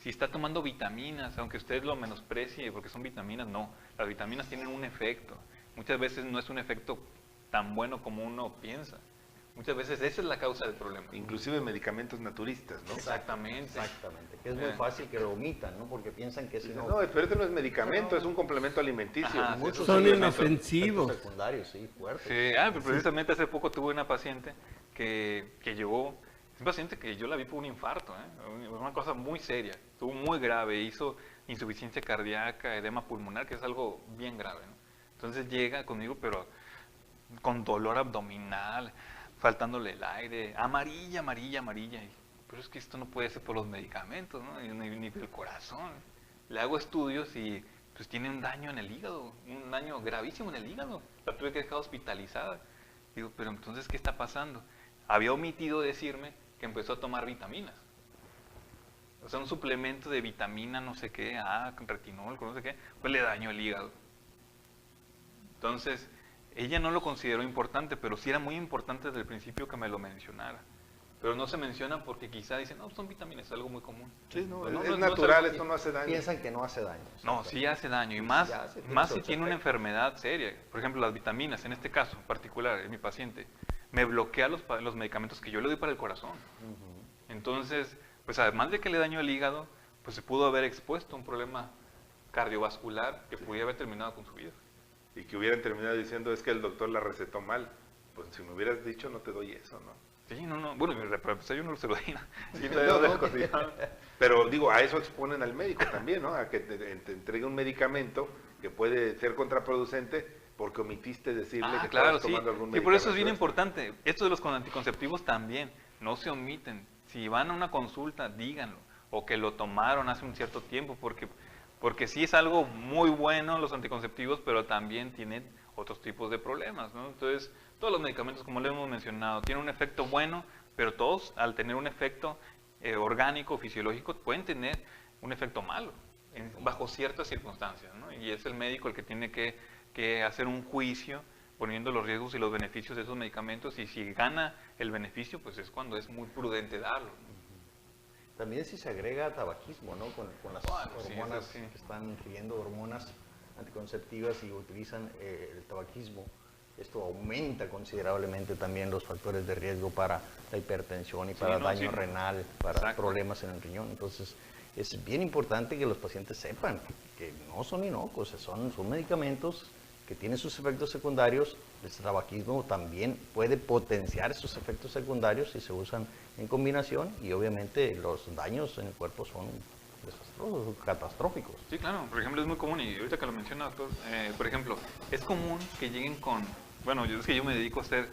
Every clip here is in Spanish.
si está tomando vitaminas, aunque usted lo menosprecie porque son vitaminas, no, las vitaminas tienen un efecto. Muchas veces no es un efecto tan bueno como uno piensa. Muchas veces esa es la causa del problema. Inclusive medicamentos naturistas, ¿no? Exactamente. Exactamente, que es muy fácil que lo omitan, ¿no? Porque piensan que si no... No, pero este no es medicamento, es un complemento alimenticio. Ajá, muchos Son suplementos, inofensivos. efectos secundarios, sí, fuertes. Sí, pues precisamente hace poco tuve una paciente que llegó, es un paciente que yo la vi por un infarto, una cosa muy seria, estuvo muy grave, hizo insuficiencia cardíaca, edema pulmonar, que es algo bien grave, ¿no? Entonces llega conmigo, pero con dolor abdominal, faltándole el aire, amarilla, amarilla, amarilla. Pero es que esto no puede ser por los medicamentos, ¿no? Ni por el corazón. Le hago estudios y pues tiene un daño en el hígado, un daño gravísimo en el hígado. La tuve que dejar hospitalizada. Digo, pero entonces, ¿qué está pasando? Había omitido decirme que empezó a tomar vitaminas. O sea, un suplemento de vitamina no sé qué, con retinol, con no sé qué, pues le dañó el hígado. Entonces, ella no lo consideró importante, pero sí era muy importante desde el principio que me lo mencionara. Pero no se menciona porque quizá dicen, no, son vitaminas, es algo muy común. Sí, no, Pero es natural, esto no hace daño. Piensan que no hace daño. No, sí hace daño, y más, Ya hace, más tiene si tiene una enfermedad seria. Por ejemplo, las vitaminas, en este caso en particular, en mi paciente, me bloquea los medicamentos que yo le doy para el corazón. Entonces, pues además de que le dañó el hígado, pues se pudo haber expuesto a un problema cardiovascular que pudiera haber terminado con su vida. Y que hubieran terminado diciendo, es que el doctor la recetó mal. Pues si me hubieras dicho, no te doy eso, ¿no? Sí, no. Bueno, pues yo no se lo di. Sí, Pero digo, a eso exponen al médico también, ¿no? A que te entregue un medicamento que puede ser contraproducente porque omitiste decirle que claro, estabas tomando algún medicamento. Y por eso es bien extra. importante. Esto de los anticonceptivos también, no se omiten. Si van a una consulta, díganlo. O que lo tomaron hace un cierto tiempo, porque sí es algo muy bueno los anticonceptivos, pero también tienen otros tipos de problemas, ¿no? Entonces, todos los medicamentos, como le hemos mencionado, tienen un efecto bueno, pero todos, al tener un efecto orgánico, fisiológico, pueden tener un efecto malo, bajo ciertas circunstancias, ¿no? Y es el médico el que tiene que hacer un juicio poniendo los riesgos y los beneficios de esos medicamentos, y si gana el beneficio, pues es cuando es muy prudente darlo, ¿no? También si se agrega tabaquismo, ¿no? Con las hormonas sí. que están ingiriendo hormonas anticonceptivas y utilizan el tabaquismo, esto aumenta considerablemente también los factores de riesgo para la hipertensión y para daño renal, para problemas en el riñón. Entonces, es bien importante que los pacientes sepan que no son inocuos, son medicamentos que tienen sus efectos secundarios. El tabaquismo también puede potenciar esos efectos secundarios si se usan en combinación, y obviamente los daños en el cuerpo son desastrosos, catastróficos. Sí, claro. Por ejemplo, es muy común, y ahorita que lo menciona, doctor, por ejemplo, es común que lleguen con, bueno, es que yo me dedico a hacer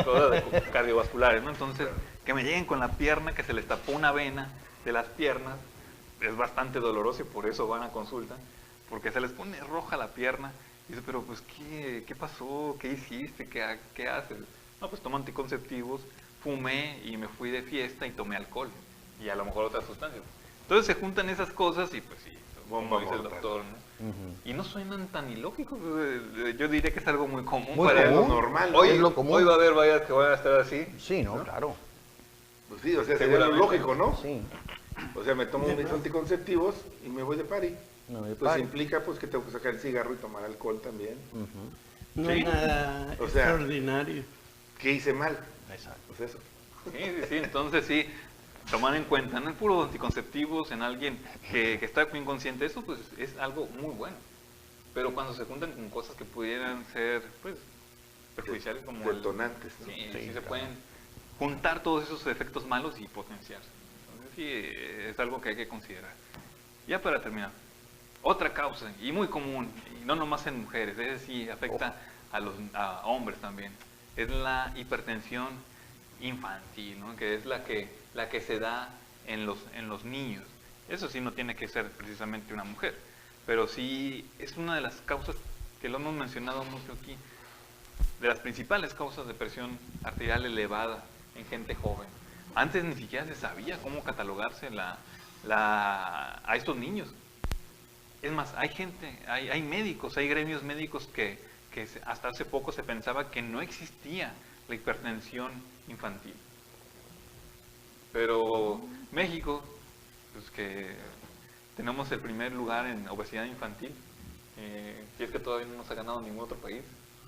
cosas cardiovasculares, ¿no? Entonces, que me lleguen con la pierna, que se les tapó una vena de las piernas, es bastante doloroso y por eso van a consulta, porque se les pone roja la pierna. Y dice, pero pues, ¿qué pasó? ¿Qué hiciste? ¿Qué haces? No, pues tomo anticonceptivos, fumé y me fui de fiesta y tomé alcohol y a lo mejor otras sustancias. Entonces se juntan esas cosas y pues sí, como dice el doctor, ¿no? Y no suenan tan ilógicos. Yo diría que es algo muy común. Muy para común, lo normal. ¿no? Es lo común. Hoy va a haber varias que van a estar así. Sí, ¿no? Claro. Pues sí, o sea, sería lo lógico, ¿no? Sí. O sea, me tomo mis anticonceptivos y me voy de party. No, de Pues party. implica pues que tengo que sacar el cigarro y tomar alcohol también. No Sí. es nada O sea, extraordinario. ¿Qué hice mal? Exacto. Pues eso. Sí, entonces sí, tomar en cuenta, no es puro anticonceptivos en alguien que está inconsciente, eso pues es algo muy bueno. Pero cuando se juntan con cosas que pudieran ser, pues, perjudiciales como detonantes, ¿no? Sí, Sí, se claro. pueden juntar todos esos efectos malos y potenciarse. Entonces sí, es algo que hay que considerar. Ya para terminar, otra causa, y muy común, y no nomás en mujeres, es decir, afecta a hombres también, es la hipertensión infantil, ¿no? Que es la que se da en los niños. Eso sí no tiene que ser precisamente una mujer, pero sí es una de las causas que lo hemos mencionado mucho aquí, de las principales causas de presión arterial elevada en gente joven. Antes ni siquiera se sabía cómo catalogarse a estos niños. Es más, hay médicos, hay gremios médicos que hasta hace poco se pensaba que no existía la hipertensión infantil. Pero México, pues que tenemos el primer lugar en obesidad infantil. Si es que todavía no nos ha ganado ningún otro país,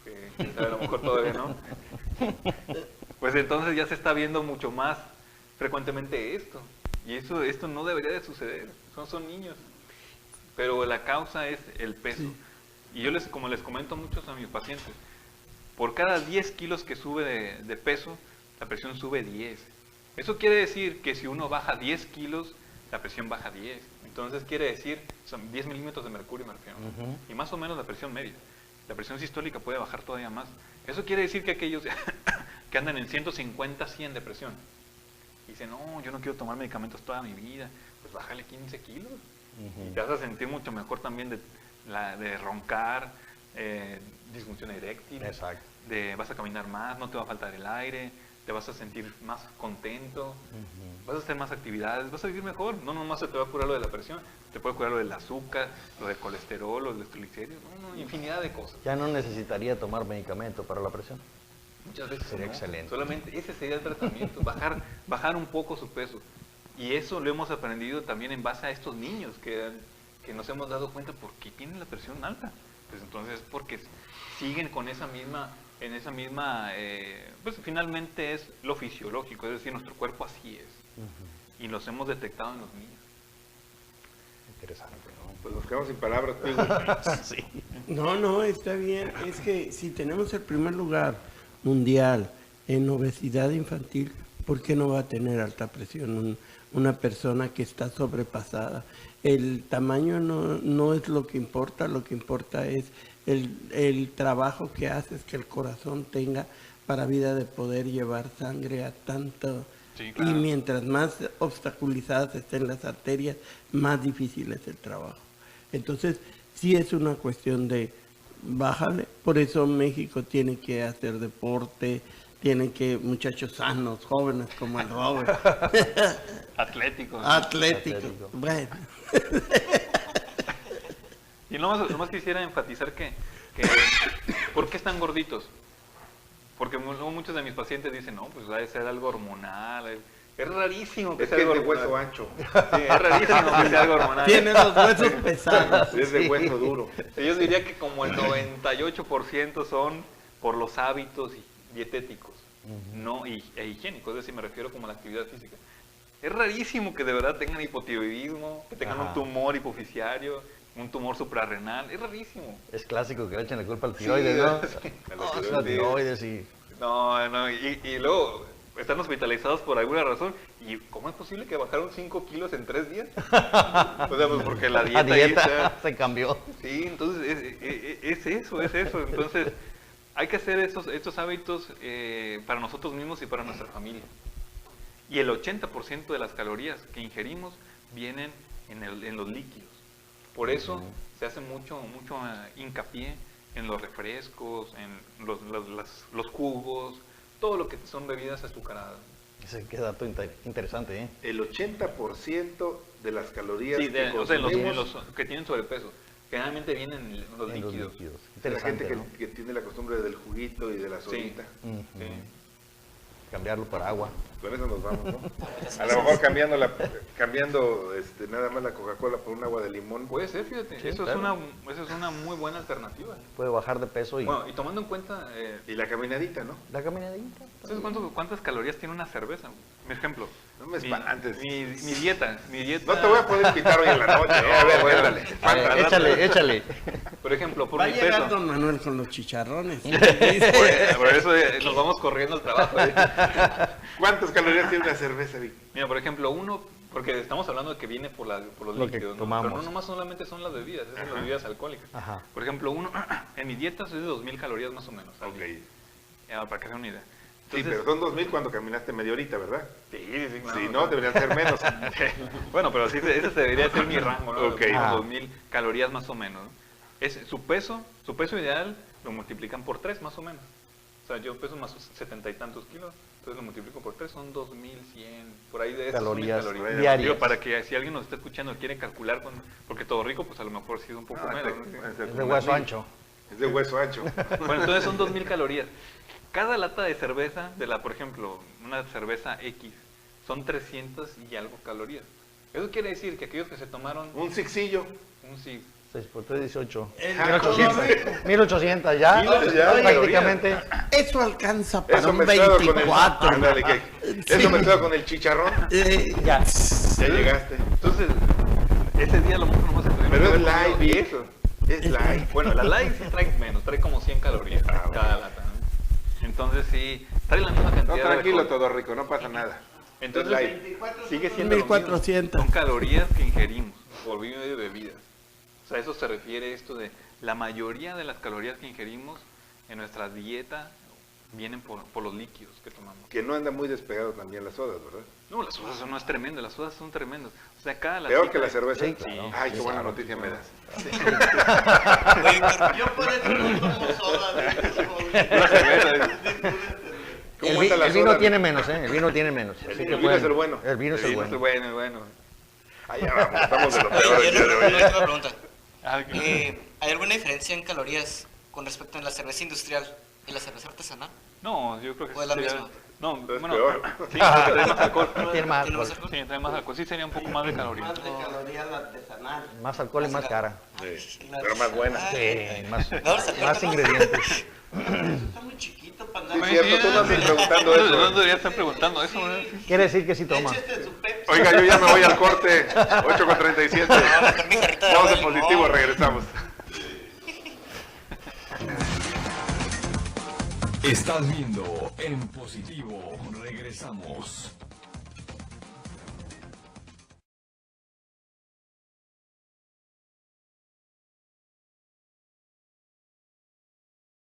que quién sabe, a lo mejor todavía no. Pues entonces ya se está viendo mucho más frecuentemente esto. Y esto no debería de suceder. Son niños. Pero la causa es el peso. Sí. Y yo como les comento muchos a mis pacientes, por cada 10 kilos que sube de peso, la presión sube 10. Eso quiere decir que si uno baja 10 kilos, la presión baja 10. Entonces quiere decir, son 10 milímetros de mercurio, me refiero, ¿no? Y más o menos la presión media. La presión sistólica puede bajar todavía más. Eso quiere decir que aquellos que andan en 150, 100 de presión, y dicen, no, yo no quiero tomar medicamentos toda mi vida, pues bájale 15 kilos. Y te vas a sentir mucho mejor también de roncar, disfunción eréctil, Exacto. vas a caminar más, no te va a faltar el aire, te vas a sentir más contento, vas a hacer más actividades, vas a vivir mejor. No nomás se te va a curar lo de la presión, te puede curar lo del azúcar, lo del colesterol, lo de los triglicéridos, infinidad de cosas. Ya no necesitaría tomar medicamento para la presión. Muchas veces Sería no. excelente. Solamente ese sería el tratamiento, bajar un poco su peso. Y eso lo hemos aprendido también en base a estos niños que nos hemos dado cuenta por qué tienen la presión alta. Pues entonces porque siguen con esa misma, pues finalmente es lo fisiológico, es decir, nuestro cuerpo así es. Y los hemos detectado en los niños. Interesante, ¿no? Pues nos quedamos sin palabras, Piggy. Sí. No, está bien. Es que si tenemos el primer lugar mundial en obesidad infantil, ¿por qué no va a tener alta presión una persona que está sobrepasada? El tamaño no es lo que importa es el trabajo que haces que el corazón tenga para vida de poder llevar sangre a tanto. Sí, claro. Y mientras más obstaculizadas estén las arterias, más difícil es el trabajo. Entonces, sí es una cuestión de bájale. Por eso México tiene que hacer deporte, tiene que, muchachos sanos, jóvenes como el Robert. Atléticos. Atlético. Bueno. Y nomás quisiera enfatizar que ¿por qué están gorditos? Porque muchos de mis pacientes dicen, no, pues debe ser algo hormonal. Es rarísimo que Es sea que es algo de hormonal. hueso ancho. Sí, es rarísimo que sea algo hormonal. Tiene los huesos pesados. Es de hueso duro. Yo diría que como el 98% son por los hábitos dietéticos, no e higiénicos, es decir, me refiero como a la actividad física. Es rarísimo que de verdad tengan hipotiroidismo, que tengan un tumor hipofisiario, un tumor suprarrenal, es rarísimo. Es clásico que le echen la culpa al tiroides, ¿no? Sí. La tiroides y... No, y luego están hospitalizados por alguna razón. ¿Y cómo es posible que bajaron 5 kilos en 3 días? O sea, pues porque la dieta, La dieta se cambió. Sí, entonces es eso. Entonces hay que hacer estos hábitos para nosotros mismos y para nuestra familia. Y el 80% de las calorías que ingerimos vienen en los líquidos. Por eso se hace mucho hincapié en los refrescos, en los jugos, todo lo que son bebidas azucaradas. Ese qué dato interesante, ¿eh? El 80% de las calorías Sí, que o sea, consumimos, los que tienen sobrepeso, generalmente vienen en los En líquidos. los líquidos. la Interesante, gente ¿no? que tiene la costumbre del juguito y de la sodita. Ujú. Sí. Cambiarlo por agua. Con eso nos vamos, ¿no? A lo mejor cambiando nada más la Coca-Cola por un agua de limón. Puede ser, fíjate, Sí, eso claro. es una muy buena alternativa. Puede bajar de peso y... Bueno, y tomando en cuenta, Y la caminadita, ¿no? La caminadita. ¿sabes cuántas calorías tiene una cerveza? Por ejemplo, No me espantes. mi dieta. No te voy a poder invitar hoy en la noche, ¿eh? A ver, dale. A ver, échale. Por ejemplo, por Va a mi llegar peso. don Manuel con los chicharrones. Por eso nos vamos corriendo al trabajo. ¿Cuántas calorías tiene una cerveza, Vic? Mira, por ejemplo, porque estamos hablando de que viene por los Lo que líquidos, ¿no? tomamos. Pero no nomás solamente son las bebidas, esas son las bebidas alcohólicas. Ajá. Por ejemplo, en mi dieta es de 2000 calorías más o menos. al día. Para que se den una idea. Sí, Entonces, pero son 2000 cuando caminaste media horita, ¿verdad? sí, claro. Si no, deberían ser menos. Bueno, pero sí, ese debería ser mi rango, ¿no? Ok. Unos Ah. 2000 calorías más o menos, ¿no? Su peso ideal lo multiplican por 3 más o menos. O sea, yo peso más 70 y tantos kilos, entonces lo multiplico por 3, son 2100, por ahí de esas son mis Calorías diarias. Digo, para que si alguien nos está escuchando quiere calcular, porque todo rico, pues a lo mejor sí es un poco No, menos. puede ¿no? ser Es de como hueso unas ancho. 1000. Es de hueso ancho. Bueno, entonces son 2000 calorías. Cada lata de cerveza, por ejemplo, una cerveza X, son 300 y algo calorías. Eso quiere decir que aquellos que se tomaron Un sixillo. un sí, 6 por 3, 18. El 1800, 1800 ya, Ya, prácticamente. Eso alcanza para Eso un mezclado con el... 24. Ándale, Eso mezclado con el chicharrón. Ya. Ya llegaste. entonces, ese día a lo mejor nomás se tuvieron Pero que es haber light, comido viejo. Es light. Bueno, la light sí trae menos, trae como 100 calorías cada lata. ¿No? Entonces sí, trae la misma No, cantidad de tranquilo, alcohol. todo rico, no pasa nada. Entonces light. sigue siendo lo mismo. 1400. Son calorías que ingerimos por medio de bebidas. O sea, eso se refiere a esto de la mayoría de las calorías que ingerimos en nuestra dieta vienen por los líquidos que tomamos. Que no anda muy despegado también las sodas, ¿verdad? No, las sodas no es tremendo, las sodas son tremendas. O sea, cada Peor latita que la de- cerveza. Sí, claro. Ay, qué buena noticia me das. Yo por eso no tomo soda. La cerveza, ¿Cómo anda la El vino soda? tiene menos, ¿eh? El vino tiene menos. Así que vino pueden- es el bueno. El vino es el bueno. bueno, bueno. Allá vamos, estamos de lo Oye, peor el yo día de una hoy. última pregunta. Ah, que- ¿Hay alguna diferencia en calorías con respecto a la cerveza industrial y la cerveza artesanal? No, yo creo que ¿O es la sería- misma? No, Es bueno, peor. sí, porque trae más alcohol. Tiene más ¿Tiene más alcohol. alcohol? Sí, trae más alcohol. Sí, sería un poco más de calorías. Más de calorías la artesanal. Más alcohol y más cara. Sí, pero más buena. Sí, más, No, se más acuerda, ¿no? ingredientes. Está muy chiquito para Sí, andar. es cierto, tú no andas preguntando No, eso. no debería estar preguntando eso, ¿verdad? Quiere decir que sí toma. Échate su Pepsi. Oiga, yo ya me voy al corte. 8:37. con mi jarrita de Vamos agua en de positivo, limón. regresamos. Estás viendo En Positivo. Regresamos.